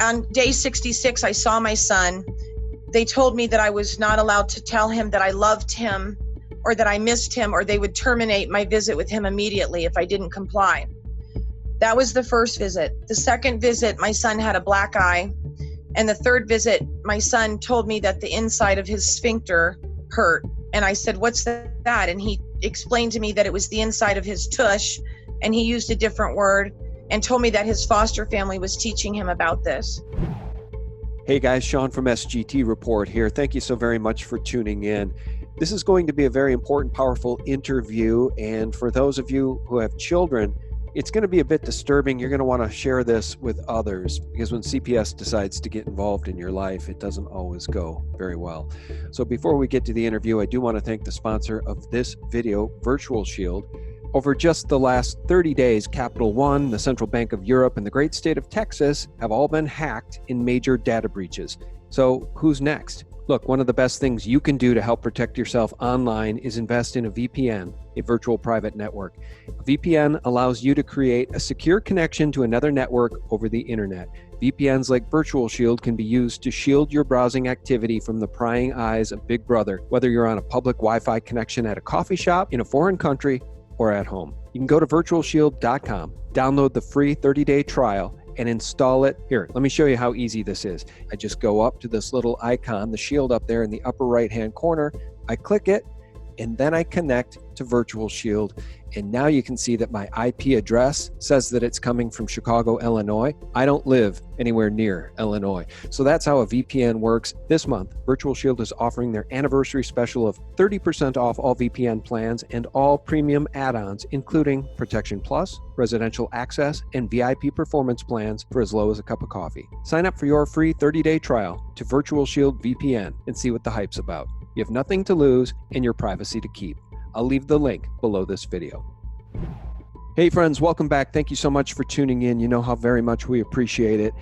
On day 66, I saw my son. They told me that I was not allowed to tell him that I loved him or that I missed him, or they would terminate my visit with him immediately if I didn't comply. That was the first visit. The second visit, my son had a black eye. And the third visit, my son told me that the inside of his sphincter hurt. And I said, "What's that?" And he explained to me that it was the inside of his tush, and he used a different word and told me that his foster family was teaching him about this. Hey guys, Sean from SGT Report here. Thank you so very much for tuning in. This is going to be a very important, powerful interview. And for those of you who have children, it's going to be a bit disturbing. You're going to want to share this with others, because when CPS decides to get involved in your life, it doesn't always go very well. So before we get to the interview, I do want to thank the sponsor of this video, Virtual Shield. Over just the last 30 days, Capital One, the Central Bank of Europe, and the great state of Texas have all been hacked in major data breaches. So who's next? Look, one of the best things you can do to help protect yourself online is invest in a VPN, a virtual private network. A VPN allows you to create a secure connection to another network over the internet. VPNs like Virtual Shield can be used to shield your browsing activity from the prying eyes of Big Brother, whether you're on a public Wi-Fi connection at a coffee shop, in a foreign country, or at home. You can go to virtualshield.com, download the free 30-day trial, and install it. Here, let me show you how easy this is. I just go up to this little icon, the shield up there in the upper right-hand corner. I click it, and then I connect to Virtual Shield. And now you can see that my IP address says that it's coming from Chicago, Illinois. I don't live anywhere near Illinois. So that's how a VPN works. This month, Virtual Shield is offering their anniversary special of 30% off all VPN plans and all premium add-ons, including Protection Plus, residential access, and VIP performance plans for as low as a cup of coffee. Sign up for your free 30-day trial to Virtual Shield VPN and see what the hype's about. You have nothing to lose and your privacy to keep. I'll leave the link below this video. Hey friends, welcome back. Thank you so much for tuning in. You know how very much we appreciate it.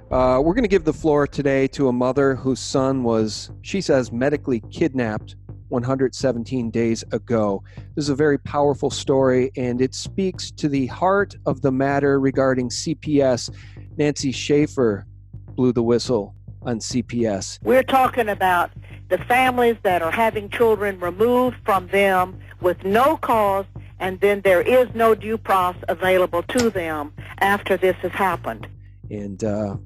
We're going to give the floor today to a mother whose son was, she says, medically kidnapped 117 days ago. This is a very powerful story, and it speaks to the heart of the matter regarding CPS. Nancy Schaefer blew the whistle on CPS. We're talking about the families that are having children removed from them with no cause, and then there is no due process available to them after this has happened. And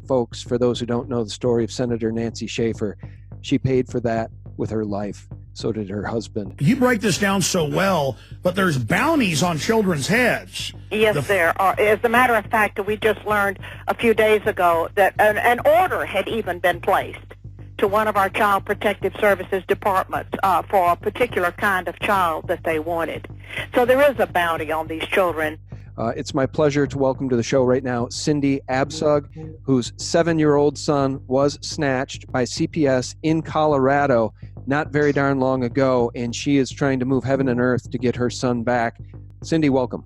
folks, for those who don't know the story of Senator Nancy Schaefer, she paid for that with her life. So did her husband. You break this down so well, but there's bounties on children's heads. Yes, there are. As a matter of fact, we just learned a few days ago that an order had even been placed to one of our Child Protective Services departments for a particular kind of child that they wanted. So there is a bounty on these children. It's my pleasure to welcome to the show right now Cyndie Abcug, whose 7-year-old son was snatched by CPS in Colorado not very darn long ago, and she is trying to move heaven and earth to get her son back. Cyndie, welcome.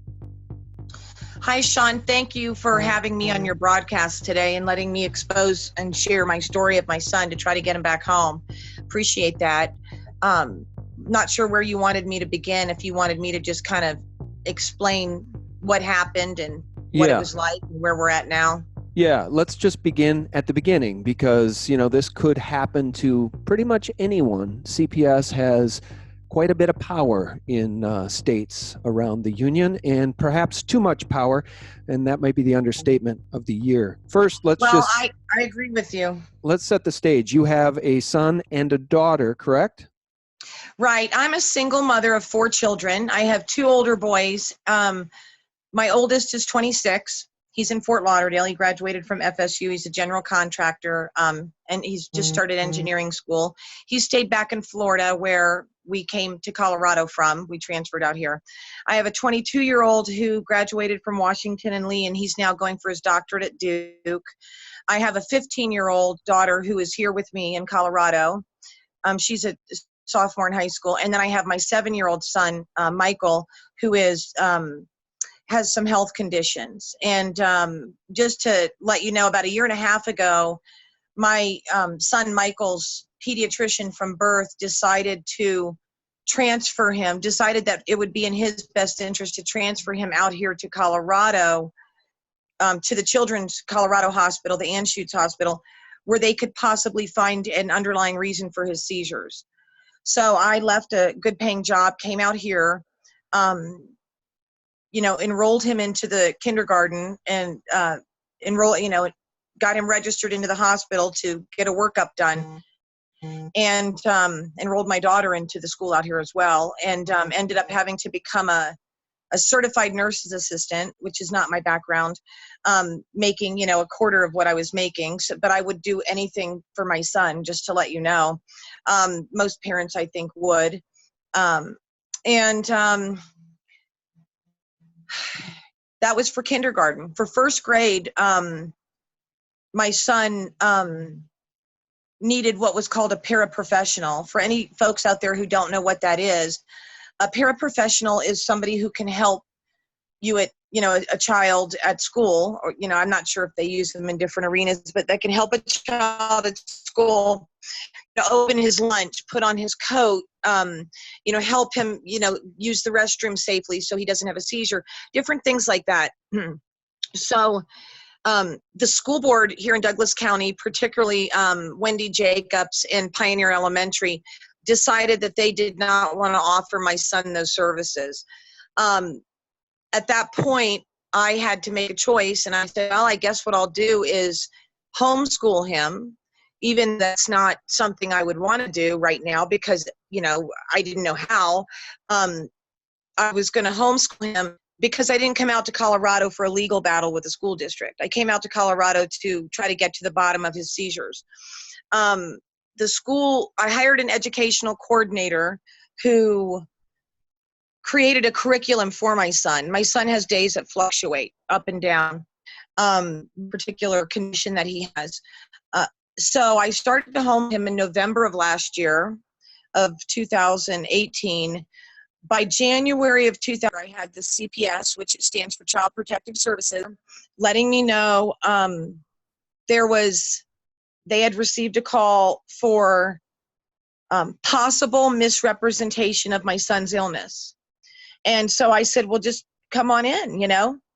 Hi, Sean. Thank you for having me on your broadcast today and letting me expose and share my story of my son to try to get him back home. Appreciate that. Not sure where you wanted me to begin, if you wanted me to just kind of explain what happened and what it was like and where we're at now. Yeah, let's just begin at the beginning, because, you know, this could happen to pretty much anyone. CPS has quite a bit of power in states around the union, and perhaps too much power, and that might be the understatement of the year. First, I agree with you. Let's set the stage. You have a son and a daughter, correct? Right. I'm a single mother of 4 children. I have 2 older boys. My oldest is 26. He's in Fort Lauderdale. He graduated from FSU. He's a general contractor, and he's just started engineering school. He stayed back in Florida, where we came to Colorado from. We transferred out here. I have a 22-year-old who graduated from Washington and Lee, and he's now going for his doctorate at Duke. I have a 15-year-old daughter who is here with me in Colorado. She's a sophomore in high school. And then I have my 7-year-old son, Michael, who is has some health conditions. And just to let you know, about a year and a half ago, my son Michael's pediatrician from birth decided to transfer him, decided that it would be in his best interest to transfer him out here to Colorado to the Children's Colorado Hospital, the Anschutz Hospital, where they could possibly find an underlying reason for his seizures. So I left a good paying job, came out here, enrolled him into the kindergarten and got him registered into the hospital to get a workup done, and enrolled my daughter into the school out here as well, and ended up having to become a certified nurse's assistant, which is not my background, making, a quarter of what I was making. So, but I would do anything for my son, just to let you know. Most parents, I think, would. That was for kindergarten. For first grade, my son needed what was called a paraprofessional. For any folks out there who don't know what that is, a paraprofessional is somebody who can help you at, a child at school, or, I'm not sure if they use them in different arenas, but that can help a child at school to open his lunch, put on his coat, help him, use the restroom safely so he doesn't have a seizure, different things like that. So the school board here in Douglas County, particularly Wendy Jacobs and Pioneer Elementary, decided that they did not want to offer my son those services. At that point, I had to make a choice, and I said, well, I guess what I'll do is homeschool him, even that's not something I would want to do right now because, I didn't know how. I was going to homeschool him because I didn't come out to Colorado for a legal battle with the school district. I came out to Colorado to try to get to the bottom of his seizures. I hired an educational coordinator who created a curriculum for my son. My son has days that fluctuate up and down, particular condition that he has. So I started to home him in November of last year, of 2018. By January of 2000, I had the CPS, which stands for Child Protective Services, letting me know they had received a call for possible misrepresentation of my son's illness. And so I said, well, just come on in,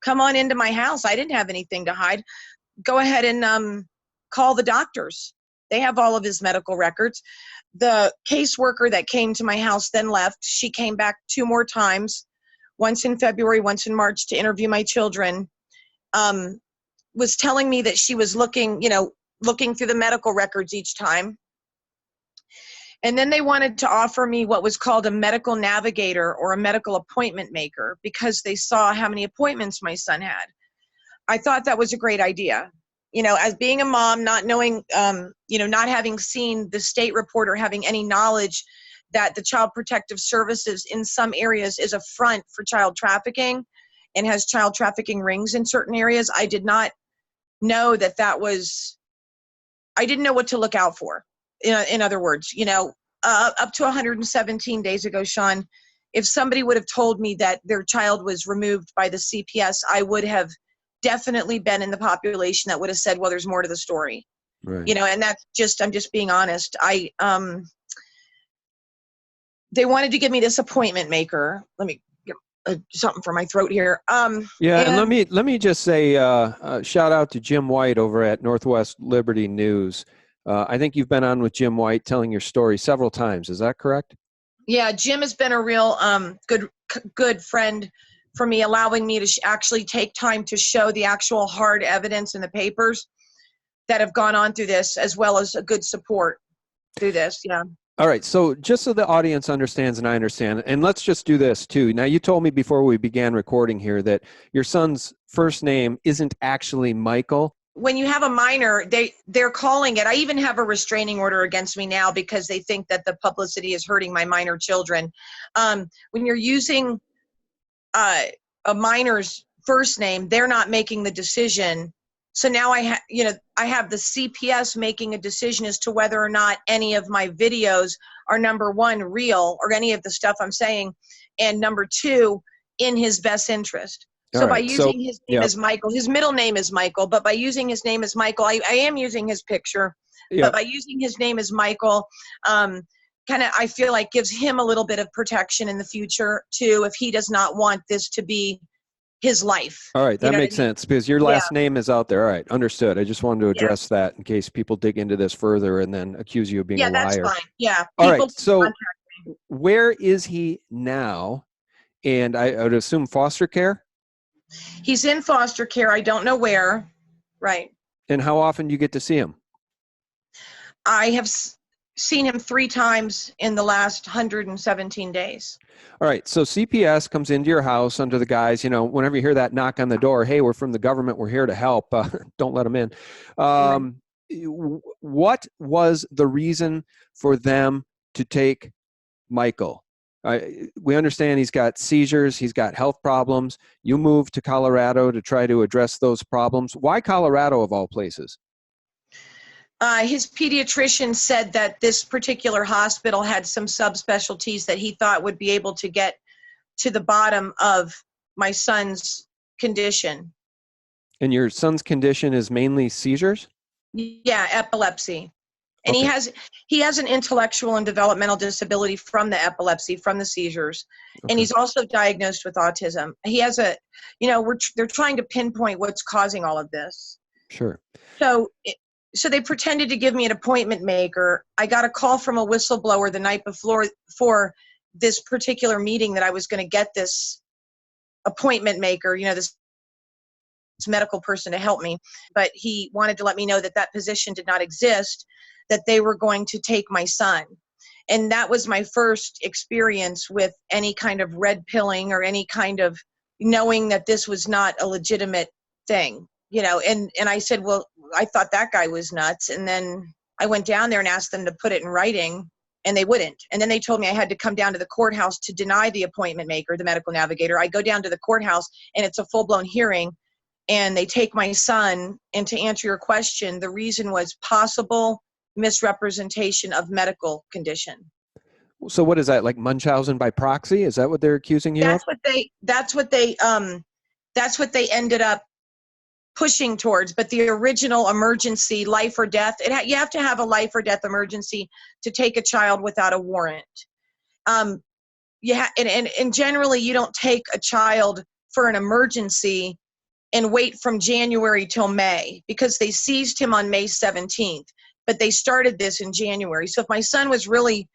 come on into my house. I didn't have anything to hide. Go ahead and call the doctors. They have all of his medical records. The caseworker that came to my house then left. She came back 2 more times, once in February, once in March, to interview my children. Was telling me that she was looking through the medical records each time. And then they wanted to offer me what was called a medical navigator or a medical appointment maker because they saw how many appointments my son had. I thought that was a great idea. As being a mom, not knowing, not having seen the state report or having any knowledge that the Child Protective Services in some areas is a front for child trafficking and has child trafficking rings in certain areas, I did not know I didn't know what to look out for. In other words, up to 117 days ago, Sean, if somebody would have told me that their child was removed by the CPS, I would have definitely been in the population that would have said, well, there's more to the story. Right. And that's just, I'm just being honest. They wanted to give me this appointment maker. Let me get something for my throat here. And let me just say, shout out to Jim White over at Northwest Liberty News. I think you've been on with Jim White telling your story several times. Is that correct? Yeah, Jim has been a real good friend for me, allowing me to actually take time to show the actual hard evidence in the papers that have gone on through this, as well as a good support through this. Yeah. All right. So just so the audience understands and I understand, and let's just do this too. Now, you told me before we began recording here that your son's first name isn't actually Michael. When you have a minor, they're calling it. I even have a restraining order against me now because they think that the publicity is hurting my minor children. When you're using a minor's first name, they're not making the decision. So now I have the CPS making a decision as to whether or not any of my videos are, number one, real, or any of the stuff I'm saying, and number two, in his best interest. So by using his name as Michael, his middle name is Michael, but by using his name as Michael, I am using his picture, but by using his name as Michael, I feel like gives him a little bit of protection in the future too, if he does not want this to be his life. All right, You that know what I makes mean? sense because your Yeah, last name is out there. All right, understood. I just wanted to yeah, address that in case people dig into this further and then accuse you of being a yeah. That's liar. fine. Yeah, All right, people so contact me. where is he now? And I would assume foster care. He's in foster care. I don't know where. Right. And how often do you get to see him? I have seen him 3 times in the last 117 days. All right, so CPS comes into your house under the guise, whenever you hear that knock on the door, hey, we're from the government, we're here to help, don't let them in. Right. What was the reason for them to take Michael? We understand he's got seizures, he's got health problems. You moved to Colorado to try to address those problems. Why Colorado of all places? His pediatrician said that this particular hospital had some subspecialties that he thought would be able to get to the bottom of my son's condition. And your son's condition is mainly seizures? Yeah, epilepsy. And Okay. he has an intellectual and developmental disability from the epilepsy, from the seizures. And Okay. he's also diagnosed with autism. He has they're trying to pinpoint what's causing all of this. Sure. So they pretended to give me an appointment maker. I got a call from a whistleblower the night before for this particular meeting that I was going to get this appointment maker, this medical person to help me. But he wanted to let me know that that position did not exist, that they were going to take my son. And that was my first experience with any kind of red pilling or any kind of knowing that this was not a legitimate thing, and I said, well, I thought that guy was nuts. And then I went down there and asked them to put it in writing, and they wouldn't. And then they told me I had to come down to the courthouse to deny the appointment maker, the medical navigator. I go down to the courthouse and it's a full-blown hearing, and they take my son. And to answer your question, the reason was possible misrepresentation of medical condition. So what is that, like Munchausen by proxy? Is that what they're accusing you of? That's what they ended up pushing towards. But the original emergency, life or death, you have to have a life or death emergency to take a child without a warrant. And generally you don't take a child for an emergency and wait from January till May, because they seized him on May 17th, but they started this in January. So if my son was really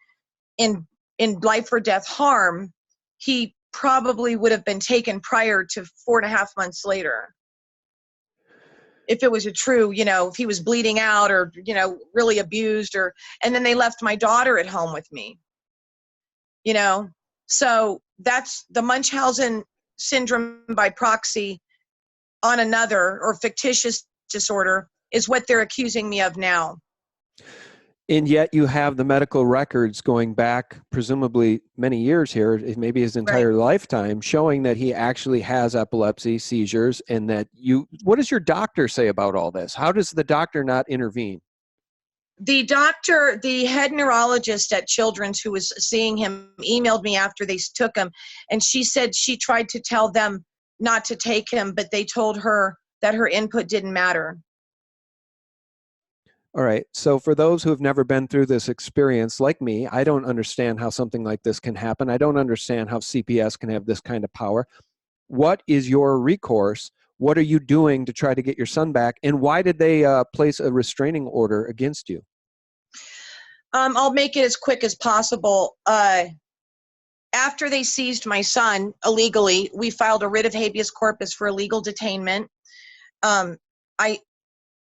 in life or death harm, he probably would have been taken prior to 4.5 months later. If it was a true, if he was bleeding out or, really abused, and then they left my daughter at home with me, so that's the Munchausen syndrome by proxy on another or fictitious disorder is what they're accusing me of now. And yet you have the medical records going back presumably many years here, maybe his entire lifetime, showing that he actually has epilepsy, seizures, and that what does your doctor say about all this? How does the doctor not intervene? The doctor, the head neurologist at Children's who was seeing him, emailed me after they took him, and she said she tried to tell them not to take him, but they told her that her input didn't matter. All right. So for those who have never been through this experience, like me, I don't understand how something like this can happen. I don't understand how CPS can have this kind of power. What is your recourse? What are you doing to try to get your son back? And why did they place a restraining order against you? I'll make it as quick as possible. After they seized my son illegally, we filed a writ of habeas corpus for illegal detainment.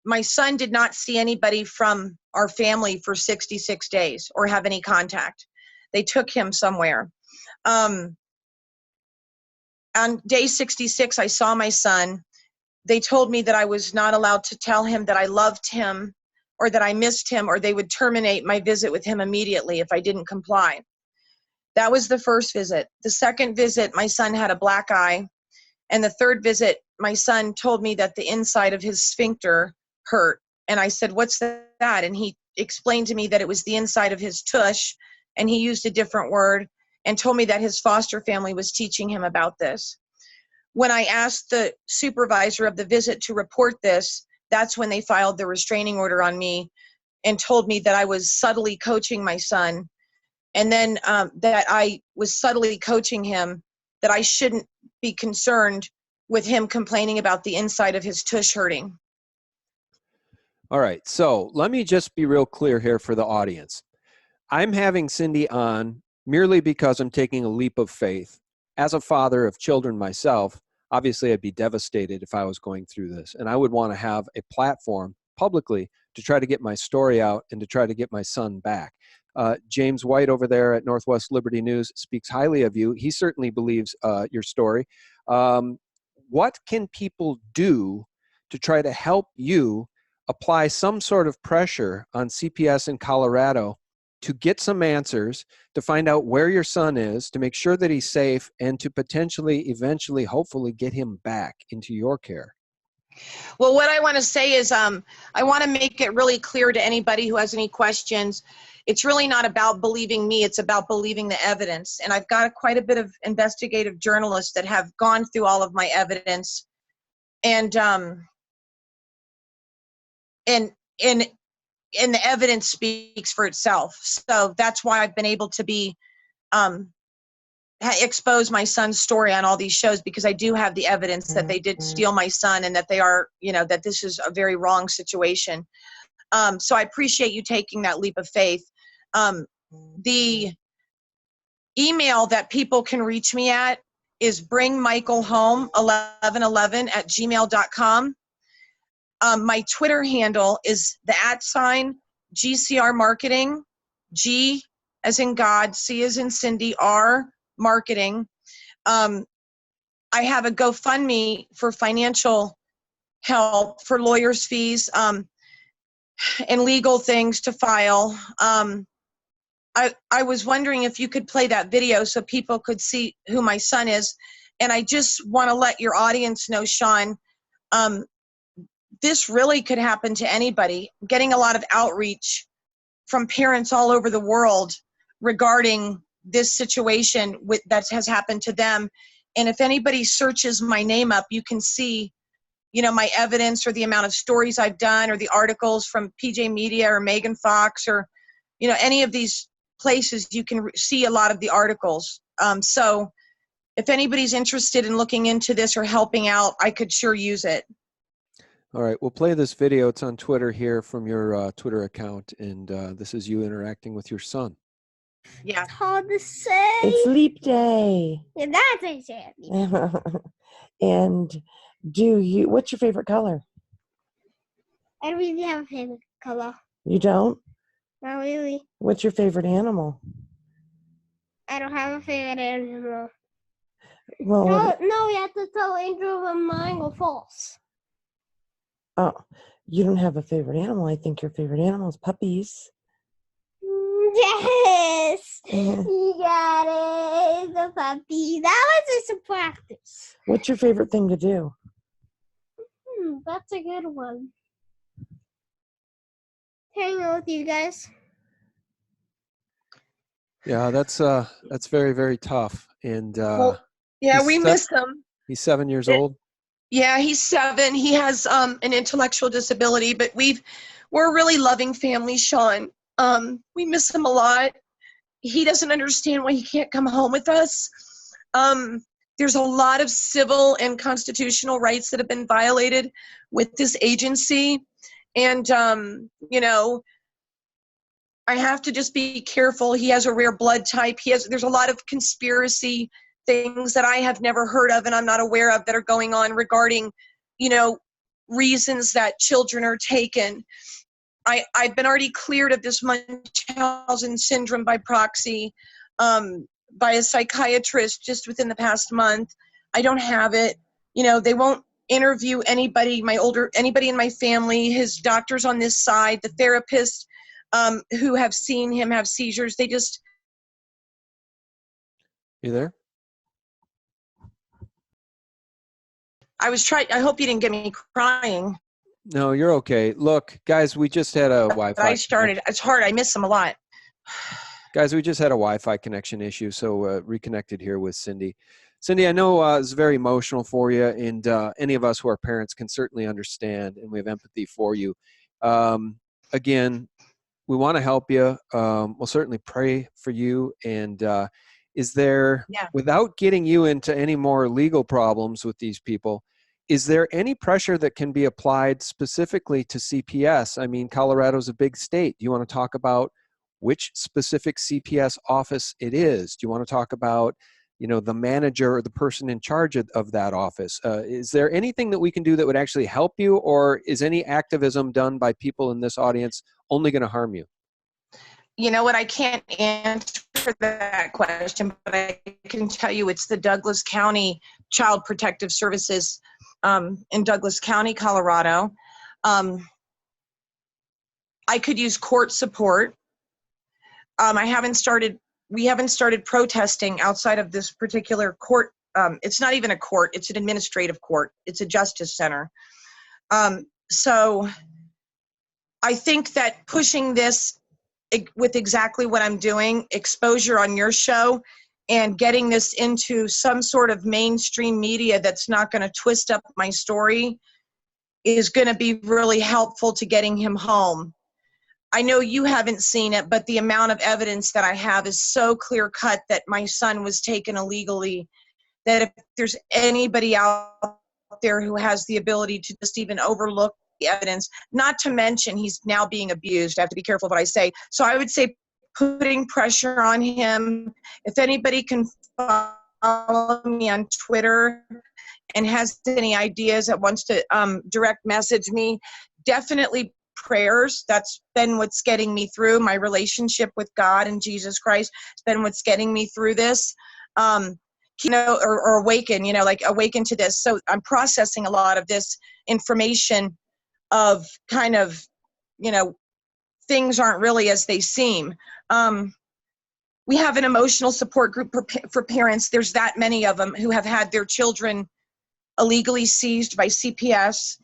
My son did not see anybody from our family for 66 days or have any contact. They took him somewhere. On day 66, I saw my son. They told me that I was not allowed to tell him that I loved him or that I missed him, or they would terminate my visit with him immediately if I didn't comply. That was the first visit. The second visit, my son had a black eye. And the third visit, my son told me that the inside of his sphincter hurt. And I said, what's that? And he explained to me that it was the inside of his tush, and he used a different word and told me that his foster family was teaching him about this. When I asked the supervisor of the visit to report this, that's when they filed the restraining order on me and told me that I was subtly coaching my son, and then that I was subtly coaching him, that I shouldn't be concerned with him complaining about the inside of his tush hurting. All right, so let me just be real clear here for the audience. I'm having Cyndie on merely because I'm taking a leap of faith. As a father of children myself, obviously I'd be devastated if I was going through this, and I would want to have a platform publicly to try to get my story out and to try to get my son back. James White over there at Northwest Liberty News speaks highly of you. He certainly believes your story. What can people do to try to help you apply some sort of pressure on CPS in Colorado to get some answers, to find out where your son is, to make sure that he's safe, and to potentially, eventually, hopefully get him back into your care? Well, what I want to say is I want to make it really clear to anybody who has any questions. It's really not about believing me. It's about believing the evidence. And I've got quite a bit of investigative journalists that have gone through all of my evidence. And the evidence speaks for itself. So that's why I've been able to be expose my son's story on all these shows, because I do have the evidence that they did steal my son and that they are, that this is a very wrong situation. So I appreciate you taking that leap of faith. The email that people can reach me at is bringmichaelhome1111@gmail.com. My Twitter handle is the @GCR Marketing, G as in God, C as in Cyndie, R Marketing. I have a GoFundMe for financial help for lawyers' fees and legal things to file. I was wondering if you could play that video so people could see who my son is. And I just want to let your audience know, Sean, this really could happen to anybody. I'm getting a lot of outreach from parents all over the world regarding this situation that has happened to them. And if anybody searches my name up, you can see, my evidence or the amount of stories I've done or the articles from PJ Media or Megan Fox or, any of these places. You can see a lot of the articles. So if anybody's interested in looking into this or helping out, I could sure use it. All right, we'll play this video. It's on Twitter here from your Twitter account, and this is you interacting with your son. Yeah. It's hard to say. It's leap day. Yeah, that's it. And what's your favorite color? I really have a favorite color. You don't? Not really. What's your favorite animal? I don't have a favorite animal. Well, No, you have to tell Angel when mine go false. oh, you don't have a favorite animal. I think your favorite animal is puppies. Yes! Mhm. You got it. The puppy. That was just a practice. What's your favorite thing to do? That's a good one. Hanging out with you guys. Yeah, that's very, very tough. And Yeah, we miss him. He's 7 years old. Yeah, he's 7. He has an intellectual disability, but we're a really loving family, Sean. We miss him a lot. He doesn't understand why he can't come home with us. There's a lot of civil and constitutional rights that have been violated with this agency. And, I have to just be careful. He has a rare blood type. There's a lot of conspiracy things that I have never heard of and I'm not aware of that are going on regarding, reasons that children are taken. I've been already cleared of this Munchausen syndrome by proxy by a psychiatrist just within the past month. I don't have it. They won't interview anybody in my family, his doctors on this side, the therapists who have seen him have seizures. They just... You there? I hope you didn't get me crying. No, you're okay. Look, guys, we just had a Wi-Fi. It's hard. I miss him a lot. Guys, we just had a Wi-Fi connection issue, so reconnected here with Cyndie. Cyndie, I know it's very emotional for you, and any of us who are parents can certainly understand, and we have empathy for you. Again, we want to help you. We'll certainly pray for you, and Is there, Yeah. without getting you into any more legal problems with these people, is there any pressure that can be applied specifically to CPS? I mean, Colorado's a big state. Do you want to talk about which specific CPS office it is? Do you want to talk about, the manager or the person in charge of that office? Is there anything that we can do that would actually help you, or is any activism done by people in this audience only going to harm you? You know what? I can't answer that question, but I can tell you it's the Douglas County Child Protective Services in Douglas County, Colorado. I could use court support. We haven't started protesting outside of this particular court. It's not even a court, it's an administrative court. It's a justice center. So I think that pushing this with exactly what I'm doing, exposure on your show, and getting this into some sort of mainstream media that's not going to twist up my story is going to be really helpful to getting him home. I know you haven't seen it, but the amount of evidence that I have is so clear cut that my son was taken illegally, that if there's anybody out there who has the ability to just even overlook the evidence, not to mention he's now being abused. I have to be careful what I say. So I would say putting pressure on him. If anybody can follow me on Twitter and has any ideas that wants to direct message me, definitely prayers. That's been what's getting me through. My relationship with God and Jesus Christ has been what's getting me through this. Or awaken, awaken to this. So I'm processing a lot of this information of kind of, things aren't really as they seem. We have an emotional support group for parents. There's that many of them who have had their children illegally seized by CPS.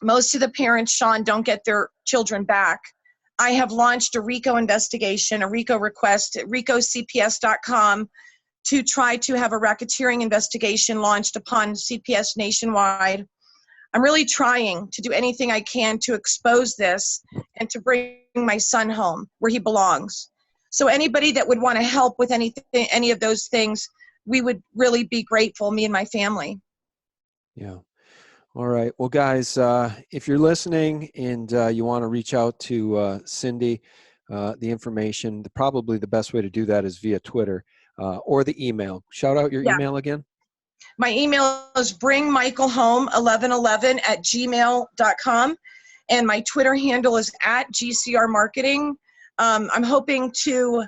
Most of the parents, Sean, don't get their children back. I have launched a RICO investigation, a RICO request at ricocps.com to try to have a racketeering investigation launched upon CPS nationwide. I'm really trying to do anything I can to expose this and to bring my son home where he belongs. So anybody that would want to help with any of those things, we would really be grateful, me and my family. Yeah. All right. Well, guys, if you're listening and you want to reach out to Cyndie, the information, probably the best way to do that is via Twitter or the email. Shout out your email again. My email is bringmichaelhome1111@gmail.com, and my Twitter handle is @GCRmarketing. I'm hoping to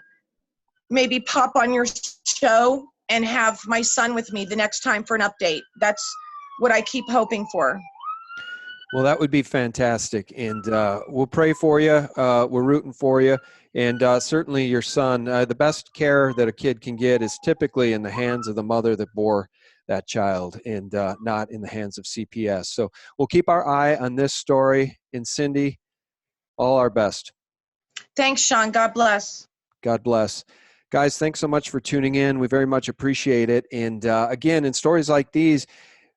maybe pop on your show and have my son with me the next time for an update. That's what I keep hoping for. Well, that would be fantastic, and we'll pray for you. We're rooting for you, and certainly your son. The best care that a kid can get is typically in the hands of the mother that bore that child, and not in the hands of CPS. So we'll keep our eye on this story. And Cyndie, all our best. Thanks, Sean. God bless. God bless. Guys, thanks so much for tuning in. We very much appreciate it. And again, in stories like these,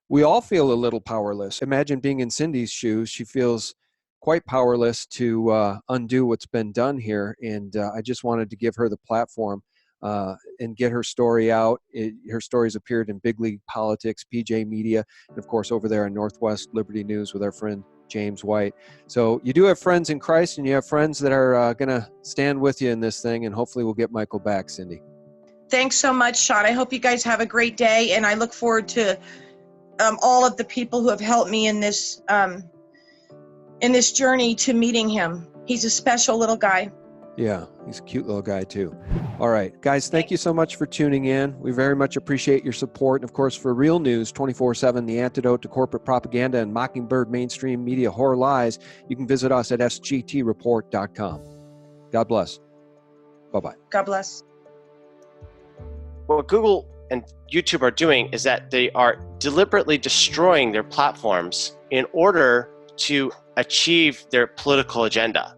we all feel a little powerless. Imagine being in Cyndie's shoes. She feels quite powerless to undo what's been done here. And I just wanted to give her the platform and get her story out. Her story's appeared in Big League Politics, PJ Media, and of course over there in Northwest Liberty News with our friend James White. So you do have friends in Christ, and you have friends that are going to stand with you in this thing, and hopefully we'll get Michael back, Cyndie. Thanks so much, Sean. I hope you guys have a great day, and I look forward to all of the people who have helped me in this journey to meeting him. He's a special little guy. Yeah, he's a cute little guy too. All right, guys, thank you so much for tuning in. We very much appreciate your support. And of course, for real news 24/7, the antidote to corporate propaganda and Mockingbird mainstream media horror lies, you can visit us at sgtreport.com. God bless. Bye-bye. God bless. What Google and YouTube are doing is that they are deliberately destroying their platforms in order to achieve their political agenda.